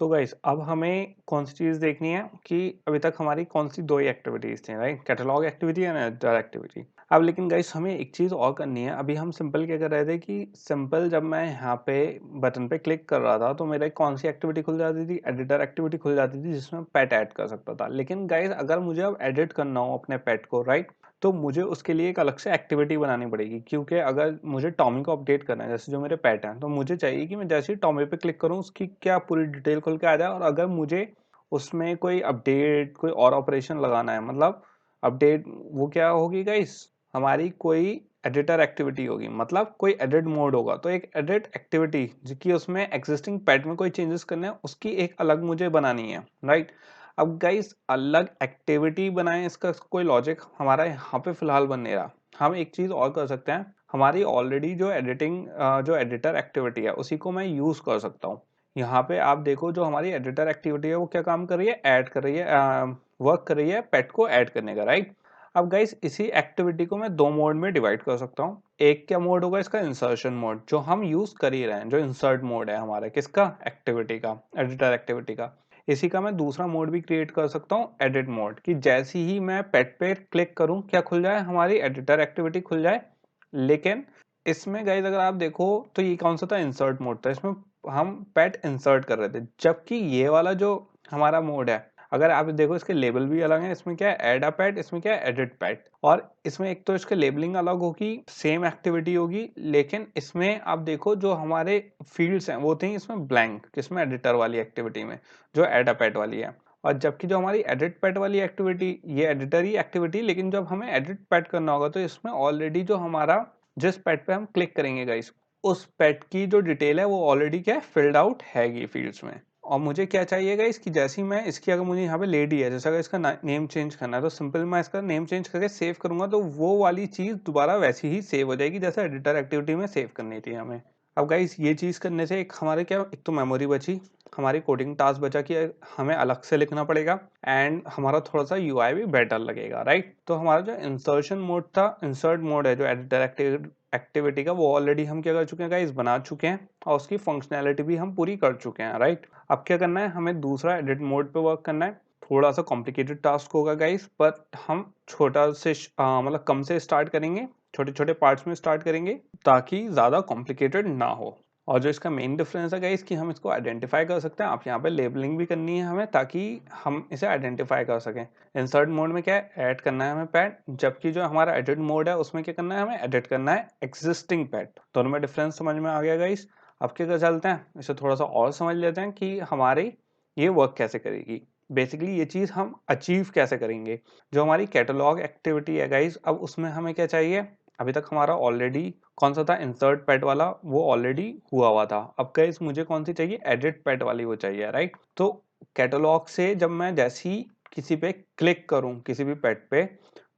So guys अब हमें कौन सी चीज़ देखनी है कि अभी तक हमारी कौन सी दो ही एक्टिविटीज़ थी, right? Catalogue activity and editor activity. अब लेकिन गाइस हमें एक चीज़ और करनी है। अभी हम सिंपल क्या कर रहे थे कि सिंपल जब मैं यहाँ पे बटन पे क्लिक कर रहा था तो मेरा कौन सी एक्टिविटी खुल जाती थी, एडिटर एक्टिविटी खुल जाती थी जिसमें पेट ऐड कर सकता था। लेकिन गाइस अगर मुझे अब एडिट करना हो अपने पेट को, राइट, तो मुझे उसके लिए एक अलग से एक्टिविटी बनानी पड़ेगी, क्योंकि अगर मुझे टॉमी को अपडेट करना है, जैसे जो मेरे पेट हैं, तो मुझे चाहिए कि मैं जैसे ही टॉमी पे क्लिक करूँ उसकी क्या पूरी डिटेल खुल के आ जाए। और अगर मुझे उसमें कोई अपडेट, कोई और ऑपरेशन लगाना है, मतलब अपडेट वो क्या होगी गाइस, हमारी कोई एडिटर एक्टिविटी होगी, मतलब कोई एडिट मोड होगा। तो एक एडिट एक्टिविटी जिसकी उसमें एग्जिस्टिंग पेट में कोई चेंजेस करने हैं उसकी एक अलग मुझे बनानी है, राइट। अब गाइस अलग एक्टिविटी बनाएं, इसका कोई लॉजिक हमारा यहाँ पे फिलहाल बन नहीं रहा। हम एक चीज और कर सकते हैं, हमारी ऑलरेडी जो एडिटिंग जो एडिटर एक्टिविटी है उसी को मैं यूज कर सकता हूँ। यहाँ पे आप देखो जो हमारी एडिटर एक्टिविटी है वो क्या काम कर रही है, ऐड कर रही है, वर्क कर रही है पेट को ऐड करने का, राइट। अब गाइस इसी एक्टिविटी को मैं दो मोड में डिवाइड कर सकता हूँ। एक क्या मोड होगा इसका, इंसर्शन मोड, जो हम यूज कर ही रहे हैं, जो इंसर्ट मोड है हमारा किसका, एक्टिविटी का, एडिटर एक्टिविटी का। इसी का मैं दूसरा मोड भी क्रिएट कर सकता हूँ, एडिट मोड, कि जैसे ही मैं पेट पे क्लिक करूँ क्या खुल जाए, हमारी एडिटर एक्टिविटी खुल जाए। लेकिन इसमें गाइस अगर आप देखो तो ये कौन सा था, इंसर्ट मोड था, इसमें हम पेट इंसर्ट कर रहे थे। जबकि ये वाला जो हमारा मोड है, अगर आप देखो इसके लेबल भी अलग हैं, इसमें क्या है ऐड अ पेट, इसमें क्या है एडिट पेट। और इसमें एक तो इसके लेबलिंग अलग होगी, सेम एक्टिविटी होगी, लेकिन इसमें आप देखो जो हमारे फील्ड्स हैं वो थे इसमें ब्लैंक, किसमें, एडिटर वाली एक्टिविटी में, जो ऐड अ पेट वाली है। और जबकि जो हमारी एडिट पेट वाली एक्टिविटी, ये एडिटर ही एक्टिविटी, लेकिन जब हमें एडिट पेट करना होगा तो इसमें ऑलरेडी जो हमारा, जिस पेट पे हम क्लिक करेंगे गाइस, उस पेट की जो डिटेल है वो ऑलरेडी क्या है, फिल्ड आउट हैगी फील्ड्स में। और मुझे क्या चाहिएगा इसकी, जैसी मैं इसकी, अगर मुझे यहाँ पे लेडी है, जैसे अगर इसका नेम चेंज करना है तो सिंपल मैं इसका नेम चेंज करके सेव करूंगा तो वो वाली चीज दोबारा वैसी ही सेव हो जाएगी जैसे एडिटर एक्टिविटी में सेव करनी थी हमें। अब गाइस ये चीज करने से एक हमारे क्या, एक तो मेमोरी बची, हमारी कोडिंग टास्क बचा कि हमें अलग से लिखना पड़ेगा, एंड हमारा थोड़ा सा यूआई भी बेटर लगेगा, राइट। तो हमारा जो इंसर्शन मोड था, इंसर्ट मोड है जो एडिटर एक्टिविटी का, वो ऑलरेडी हम क्या कर चुके हैं गाइस, बना चुके हैं, और उसकी फंक्शनैलिटी भी हम पूरी कर चुके हैं, राइट। अब क्या करना है, हमें दूसरा एडिट मोड पे वर्क करना है। थोड़ा सा कॉम्प्लिकेटेड टास्क होगा गाइस, बट हम छोटा से मतलब कम से स्टार्ट करेंगे, छोटे छोटे पार्ट्स में स्टार्ट करेंगे ताकि ज़्यादा कॉम्प्लिकेटेड ना हो। और जो इसका मेन डिफरेंस है गाइस कि हम इसको आइडेंटिफाई कर सकते हैं। आप यहाँ पे लेबलिंग भी करनी है हमें ताकि हम इसे आइडेंटिफाई कर सकें। इंसर्ट मोड में क्या है, ऐड करना है हमें पैट, जबकि जो हमारा एडिट मोड है उसमें क्या करना है, हमें एडिट करना है एग्जिस्टिंग पैट। दोनों में डिफरेंस समझ में आ गया गाइस। अब क्या कर चलते हैं, इसे थोड़ा सा और समझ लेते हैं कि हमारी ये वर्क कैसे करेगी। बेसिकली ये चीज़ हम अचीव कैसे करेंगे। जो हमारी कैटलॉग एक्टिविटी है गाइस, अब उसमें हमें क्या चाहिए, अभी तक हमारा ऑलरेडी कौन सा था, इंसर्ट पेट वाला, वो ऑलरेडी हुआ था। अब गाइस मुझे कौन सी चाहिए, एडिट पेट वाली वो चाहिए, राइट। तो कैटलॉग से जब मैं जैसे ही किसी पे क्लिक करूं, किसी भी पेट पे,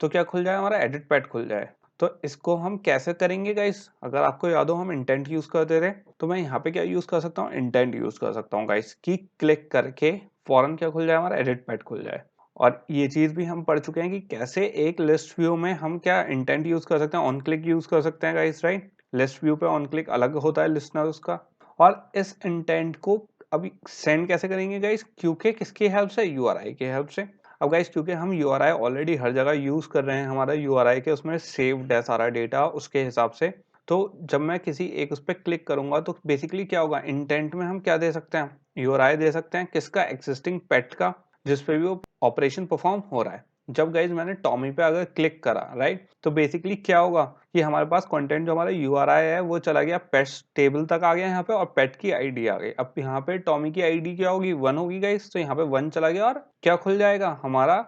तो क्या खुल जाए, हमारा एडिट पेट खुल जाए। तो इसको हम कैसे करेंगे गाइस, अगर आपको याद हो हम इंटेंट यूज करते थे, तो मैं यहाँ पे क्या यूज कर सकता हूँ, इंटेंट यूज कर सकता हूँ गाइस, कि क्लिक करके फौरन क्या खुल जाए, हमारा एडिट पेट खुल जाए। और ये चीज भी हम पढ़ चुके हैं कि कैसे एक लिस्ट व्यू में हम क्या इंटेंट यूज कर सकते हैं, ऑन क्लिक यूज कर सकते हैं गाइस, राइट। लिस्ट व्यू पे ऑन क्लिक अलग होता है लिस्टनर उसका। और इस इंटेंट को अभी सेंड कैसे करेंगे गाइस, क्योंकि किसकी हेल्प से, यूआरआई की हेल्प से। अब गाइस क्योंकि हम यूआरआई ऑलरेडी हर जगह यूज कर रहे हैं, हमारा यूआरआई के उसमें सेव्ड है सारा डेटा उसके हिसाब से। तो जब मैं किसी एक उस पर क्लिक करूंगा तो बेसिकली क्या होगा, इंटेंट में हम क्या दे सकते हैं, यूआरआई दे सकते हैं, किसका, एक्सिस्टिंग पेट का, जिस पे भी वो ऑपरेशन परफॉर्म हो रहा है। जब गाइज मैंने टॉमी पे अगर क्लिक करा, राइट, तो बेसिकली क्या होगा कि हमारे पास कंटेंट जो हमारा यूआरआई है वो चला गया पेट्स टेबल तक आ गया यहाँ पे, और पेट की आईडी आ गई। अब यहाँ पे टॉमी की आईडी क्या होगी, 1 होगी गाइज, तो यहाँ पे 1 चला गया, और क्या खुल जाएगा, हमारा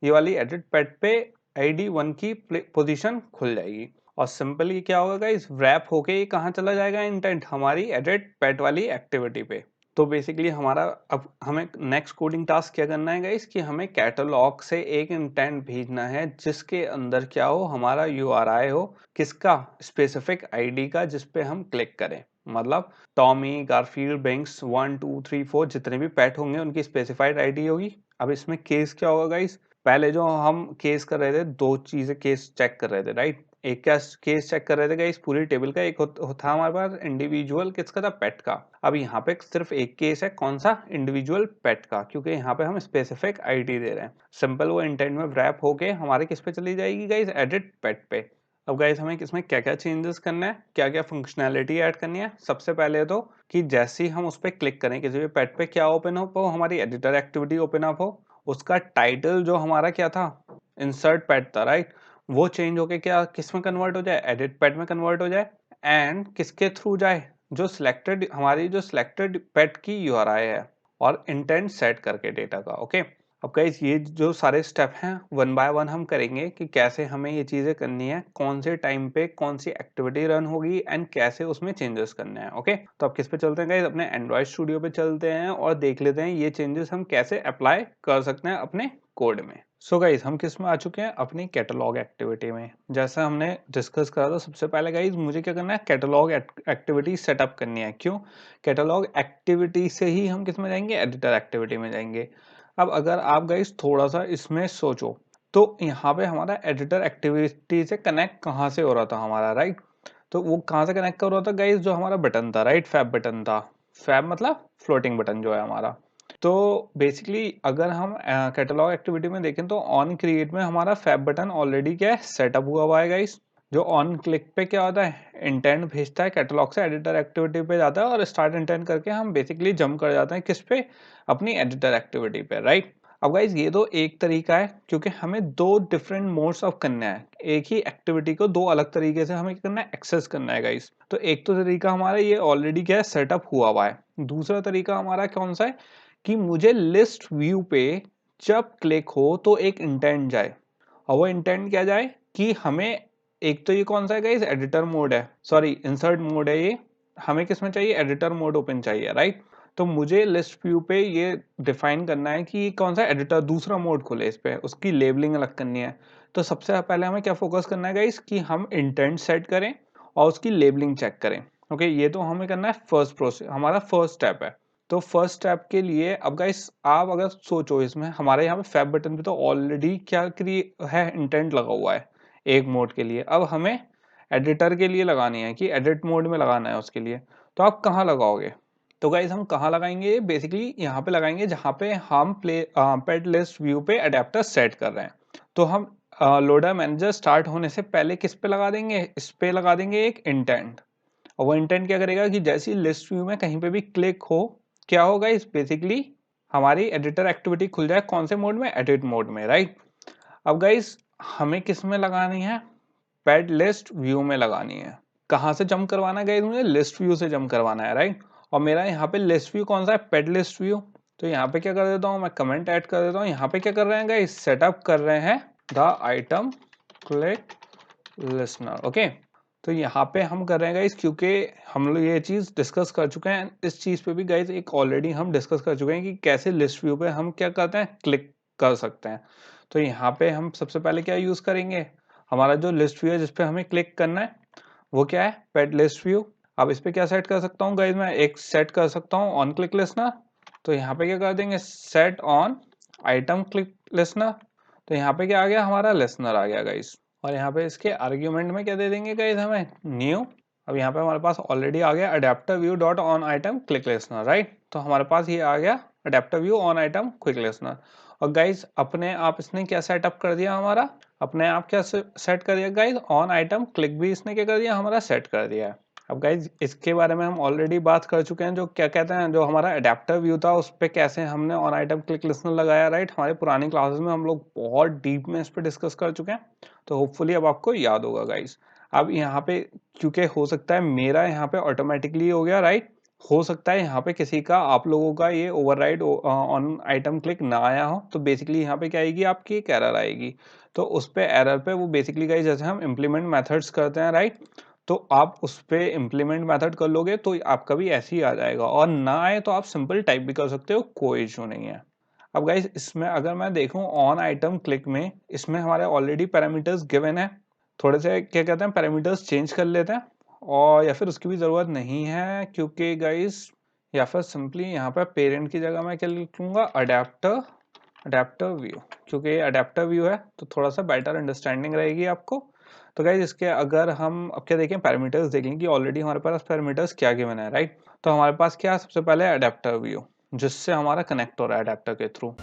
ये वाली एडिट पेट पे आईडी 1 की पोजीशन खुल जाएगी। और सिंपल ये क्या होगा गाइज, रैप होके ये कहाँ चला जाएगा, इंटेंट हमारी एडिट पेट वाली एक्टिविटी पे। तो बेसिकली हमारा अब हमें नेक्स्ट कोडिंग टास्क क्या करना है गाइस, कि हमें कैटलॉग से एक इंटेंट भेजना है जिसके अंदर क्या हो, हमारा यूआरआई हो, किसका, स्पेसिफिक आईडी का, जिस पे हम क्लिक करें। मतलब टॉमी, गारफील्ड, बेंक्स 1 2 3 4 जितने भी पेट होंगे उनकी स्पेसिफाइड आईडी होगी। अब इसमें केस क्या होगा गाइस, पहले जो हम केस कर रहे थे, दो चीजें केस चेक कर रहे थे, राइट। एक क्या केस चेक कर रहे थे गाइस पूरी टेबल का, एक था हमारे पास इंडिविजुअल किसका था, पेट का। अब यहाँ पे सिर्फ एक केस है, कौन सा, इंडिविजुअल पेट का, क्योंकि यहाँ पे हम स्पेसिफिक आईडी दे रहे हैं। सिंपल वो इंटेंट में रैप होके हमारे किस पे चली जाएगी गाइस, एडिट पेट पे। अब गाइस हमें इसमें क्या क्या चेंजेस करना है, क्या क्या फंक्शनैलिटी ऐड करनी है। सबसे पहले तो कि जैसे ही हम उस पर क्लिक करें किसी भी पेट पे, क्या ओपन अप हो, हमारी एडिटर एक्टिविटी ओपन अप हो। उसका टाइटल जो हमारा क्या था, इंसर्ट पेट था, राइट, वो चेंज होके क्या किस में कन्वर्ट हो जाए, एडिट पेट में कन्वर्ट हो जाए। एंड किसके थ्रू जाए, जो सिलेक्टेड हमारी जो सिलेक्टेड पेट की यूआरआई है, और इंटेंट सेट करके डेटा का। ओके, अब गाइस ये जो सारे स्टेप हैं वन बाय वन हम करेंगे कि कैसे हमें ये चीजें करनी है, कौन से टाइम पे कौन सी एक्टिविटी रन होगी, एंड कैसे उसमें चेंजेस करने हैं। ओके, तो अब किस पे चलते हैं गाइस, अपने एंड्रॉइड स्टूडियो पे चलते हैं और देख लेते हैं ये चेंजेस हम कैसे अप्लाई कर सकते हैं अपने कोड में। सो गाइज हम किस में आ चुके हैं, अपनी कैटलॉग एक्टिविटी में। जैसा हमने डिस्कस करा था, सबसे पहले गाइज मुझे क्या करना है, कैटलॉग एक्टिविटी सेटअप करनी है। क्यों, कैटलॉग एक्टिविटी से ही हम किस में जाएंगे, एडिटर एक्टिविटी में जाएंगे। अब अगर आप गाइज थोड़ा सा इसमें सोचो तो यहाँ पे हमारा एडिटर एक्टिविटी से कनेक्ट कहाँ से हो रहा था हमारा, राइट। तो वो कहाँ से कनेक्ट कर रहा था गाइज, जो हमारा बटन था, राइट, फैब बटन था। फैब मतलब फ्लोटिंग बटन जो है हमारा। तो बेसिकली अगर हम कैटलॉग एक्टिविटी में देखें तो ऑन क्रिएट में हमारा फैब बटन ऑलरेडी क्या है, सेटअप हुआ हुआ है गाइस। जो ऑन क्लिक पे क्या होता है, इंटेंट भेजता है, कैटलॉग से एडिटर एक्टिविटी पे जाता है, और स्टार्ट इंटेंट करके हम बेसिकली जंप कर जाते हैं किस पे, अपनी एडिटर एक्टिविटी पे, राइट। अब गाइज ये तो एक तरीका है, क्योंकि हमें दो डिफरेंट मोड्स ऑफ करना है, एक ही एक्टिविटी को दो अलग तरीके से हमें करना है, एक्सेस करना है गाइज। तो एक तो तरीका हमारा ये ऑलरेडी क्या है, सेटअप हुआ हुआ है। दूसरा तरीका हमारा कौन सा है, कि मुझे लिस्ट व्यू पे जब क्लिक हो तो एक इंटेंट जाए, और वो इंटेंट क्या जाए कि हमें, एक तो ये कौन सा है गाइस, एडिटर मोड है, सॉरी इंसर्ट मोड है ये। हमें किस में चाहिए, एडिटर मोड ओपन चाहिए, राइट। तो मुझे लिस्ट व्यू पे ये डिफाइन करना है कि कौन सा एडिटर दूसरा मोड खोले, इस पे उसकी लेबलिंग अलग करनी है। तो सबसे पहले हमें क्या फोकस करना है गाइस, कि हम इंटेंट सेट करें और उसकी लेबलिंग चेक करें। ओके, ये तो हमें करना है फर्स्ट प्रोसेस, हमारा फर्स्ट स्टेप है। तो फर्स्ट स्टेप के लिए अब गाइस आप अगर सोचो, इसमें हमारे यहाँ पे फैब बटन पे तो ऑलरेडी क्या है, इंटेंट लगा हुआ है एक मोड के लिए। अब हमें एडिटर के लिए लगानी है, कि एडिट मोड में लगाना है उसके लिए। तो आप कहाँ लगाओगे, तो गाइस हम कहाँ लगाएंगे, बेसिकली यहाँ पे लगाएंगे जहाँ पे हम पेड लिस्ट व्यू पे अडेप्टर सेट कर रहे हैं। तो हम लोडर मैनेजर स्टार्ट होने से पहले किस पे लगा देंगे, इस पे लगा देंगे एक इंटेंट। और वो इंटेंट क्या करेगा कि जैसे ही लिस्ट व्यू में कहीं पे भी क्लिक हो, क्या होगा, इस बेसिकली हमारी एडिटर एक्टिविटी खुल जाए, कौन से मोड में, एडिट मोड में, राइट। अब गाइस हमें किस में लगानी है, पेड लिस्ट व्यू में लगानी है। कहाँ से जंप करवाना है गाइस, मुझे लिस्ट व्यू से जंप करवाना है, राइट। और मेरा यहाँ पे लिस्ट व्यू कौन सा है, पेड लिस्ट व्यू। तो यहाँ पे क्या कर देता हूँ मैं, कमेंट ऐड कर देता हूँ। यहाँ पे क्या कर रहे हैं गाइस, सेटअप कर रहे हैं the item click listener. Okay, तो यहाँ पे हम कर रहे हैं गाइस, क्योंकि हम लोग ये चीज डिस्कस कर चुके हैं। इस चीज पे भी गाइस एक ऑलरेडी हम डिस्कस कर चुके हैं कि कैसे लिस्ट व्यू पे हम क्या करते हैं, क्लिक कर सकते हैं। तो यहाँ पे हम सबसे पहले क्या यूज करेंगे, हमारा जो लिस्ट व्यू है जिसपे हमें क्लिक करना है वो क्या है, पेड लिस्ट व्यू। अब इस पे क्या सेट कर सकता हूँ गाइस, मैं एक सेट कर सकता हूँ ऑन क्लिक लिसनर। तो यहाँ पे क्या कर देंगे, set on item click listener. तो यहाँ पे क्या आ गया, हमारा लिसनर आ गया गाइस। और यहाँ पे इसके आर्ग्यूमेंट में क्या दे देंगे गाइस, हमें न्यू। अब यहाँ पे हमारे पास ऑलरेडी आ गया adapter view dot on item click listener, right. तो हमारे पास ये आ गया adapter view on item quick listener. और गाइस अपने आप इसने क्या सेटअप कर दिया, हमारा अपने आप क्या सेट कर दिया गाइस, ऑन आइटम क्लिक भी इसने क्या कर दिया, हमारा सेट कर दिया है। अब गाइज इसके बारे में हम ऑलरेडी बात कर चुके हैं, जो क्या कहते हैं, जो हमारा अडेप्टर व्यू था उस पर कैसे हमने ऑन आइटम क्लिक लिसनर लगाया, राइट। हमारे पुरानी क्लासेस में हम लोग बहुत डीप में इस पर डिस्कस कर चुके हैं। तो होपफुली अब आपको याद होगा गाइज। अब यहाँ पे क्योंकि हो सकता है मेरा यहाँ पे ऑटोमेटिकली हो गया, राइट। हो सकता है यहाँ पे किसी का, आप लोगों का ये ओवरराइड ऑन आइटम क्लिक ना आया हो। तो बेसिकली यहाँ पे क्या आएगी, आपकी एक एरर आएगी। तो उस पे एरर पे वो बेसिकली गाइज जैसे हम इम्प्लीमेंट मेथड्स करते हैं, राइट। तो आप उस पे इम्प्लीमेंट मेथड कर लोगे तो आपका भी ऐसे ही आ जाएगा, और ना आए तो आप सिंपल टाइप भी कर सकते हो, कोई इशू नहीं है। अब गाइस इसमें अगर मैं देखूं ऑन आइटम क्लिक में, इसमें हमारे ऑलरेडी पैरामीटर्स गिवन है। थोड़े से क्या कहते हैं, पैरामीटर्स चेंज कर लेते हैं, और या फिर उसकी भी ज़रूरत नहीं है, क्योंकि गाइस या फिर सिंपली यहाँ पर पेरेंट की जगह मैं क्या लिख लूँगा, अडेप्टर व्यू। क्योंकि अडेप्टर व्यू है तो थोड़ा सा बेटर अंडरस्टैंडिंग रहेगी आपको। तो गाइस इसके अगर हम अब क्या देखें, पैरामीटर्स देख लें कि ऑलरेडी हमारे पास पैरामीटर्स क्या गिवन है, राइट। तो हमारे पास क्या सबसे पहले अडेप्टर व्यू, जिससे हमारा कनेक्ट हो रहा है अडेप्टर के थ्रू।